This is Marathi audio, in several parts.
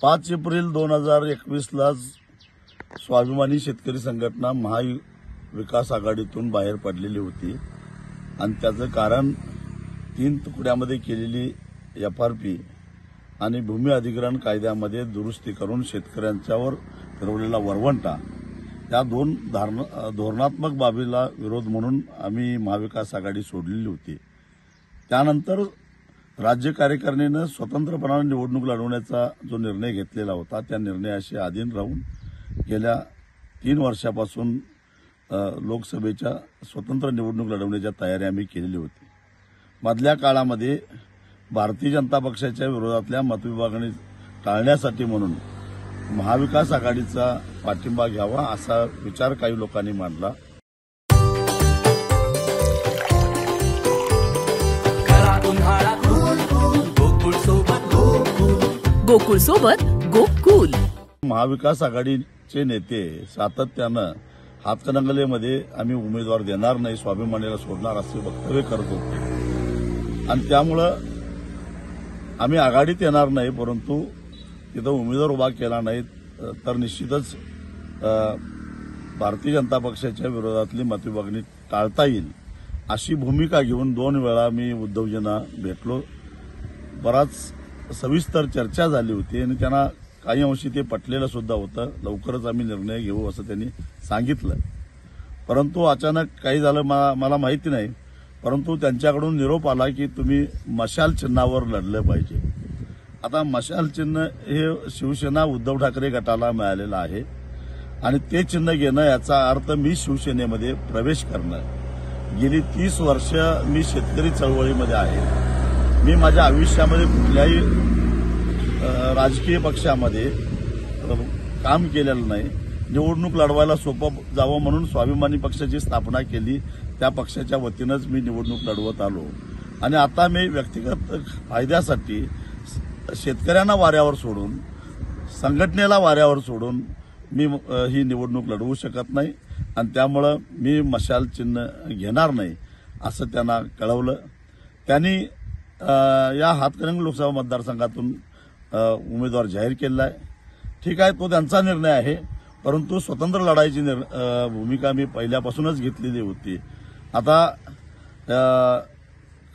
5 एप्रिल 2021ला स्वाभिमानी शेतकरी संघटना महाविकास आघाडीतून बाहेर पडलेली होती आणि त्याचं कारण 3 तुकड्यामध्ये केलेली FRP आणि भूमी अधिग्रहण कायद्यामध्ये दुरुस्ती करून शेतकऱ्यांच्यावर फिरवलेला वरवंटा या 2 धोरणात्मक बाबीला विरोध म्हणून आम्ही महाविकास आघाडी सोडलेली होती। त्यानंतर राज्य कार्यकारिणीने स्वतंत्रपणाने निवडणूक लढवण्याचा जो निर्णय घेतलेला होता त्या निर्णयाशी अधीन राहून गेल्या 3 वर्षापासून लोकसभेच्या स्वतंत्र निवडणूक लढवण्याची तयारी आम्ही केलेली होती। मधल्या काळामध्ये भारतीय जनता पक्षाच्या विरोधातल्या मतविभागणी टाळण्यासाठी म्हणून महाविकास आघाडीचा पाठिंबा घ्यावा असा विचार काही लोकांनी मांडला। गोकुळ सोबत गोकुल। महाविकास आघाडीचे नेते सातत्यानं हातकणंगलेमध्ये आम्ही उमेदवार देणार नाही, स्वाभिमानीला सोडणार असे वक्तव्य करत होते आणि त्यामुळं आम्ही आघाडीत येणार नाही, परंतु तिथं उमेदवार उभा केला नाही तर निश्चितच भारतीय जनता पक्षाच्या विरोधातली मतविभागणी टाळता येईल अशी भूमिका घेऊन 2 वेळा मी उद्धवजींना भेटलो। बराच सविस्तर चर्चा झाली होती आणि त्यांना काही अंशी ते पटलेलं सुद्धा होतं। लवकरच आम्ही निर्णय घेऊ असं त्यांनी सांगितलं, परंतु अचानक काही झालं मला माहिती नाही, परंतु त्यांच्याकडून निरोप आला की तुम्ही मशाल चिन्हावर लढलं पाहिजे। आता मशाल चिन्ह हे शिवसेना उद्धव ठाकरे गटाला मिळालेलं आहे आणि ते चिन्ह घेणं याचा अर्थ मी शिवसेनेमध्ये प्रवेश करणं। गेली 30 वर्ष मी शेतकरी चळवळीमध्ये आहे। मी माझ्या आयुष्यामध्ये कुठल्याही राजकीय पक्षामध्ये काम केलेलं नाही। निवडणूक लढवायला सोपं जावं म्हणून स्वाभिमानी पक्षाची स्थापना केली, त्या पक्षाच्या वतीनंच मी निवडणूक लढवत आलो आणि आता मी व्यक्तिगत फायद्यासाठी शेतकऱ्यांना वाऱ्यावर सोडून, संघटनेला वाऱ्यावर सोडून मी ही निवडणूक लढवू शकत नाही आणि त्यामुळं मी मशाल चिन्ह घेणार नाही असं त्यांना कळवलं। त्यांनी या हातकणंगले लोकसभा मतदारसंघातून उमेदवार जाहीर केला आहे। ठीक आहे, तो त्यांचा निर्णय आहे, परंतु स्वतंत्र लढाईची भूमिका मी पहिल्यापासूनच घेतलेली होती। आता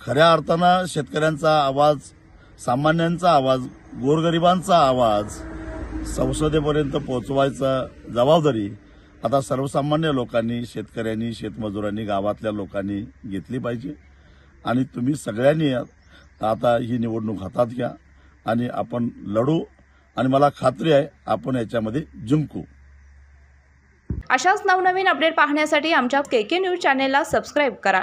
खऱ्या अर्थानं शेतकऱ्यांचा आवाज, सामान्यांचा आवाज, गोरगरिबांचा आवाज संसदेपर्यंत पोहोचवायचा जबाबदारी आता सर्वसामान्य लोकांनी, शेतकऱ्यांनी, शेतमजुरांनी, गावातल्या लोकांनी घेतली पाहिजे आणि तुम्ही सगळ्यांनी आता ही निवडणूक हातात घ्या आणि आपण लढू आणि मला खात्री आहे आपण याच्यामध्ये जिंकू। अशाच नवनवीन अपडेट पाहण्यासाठी आमच्या KK न्यूज चॅनेलला सबस्क्राईब करा।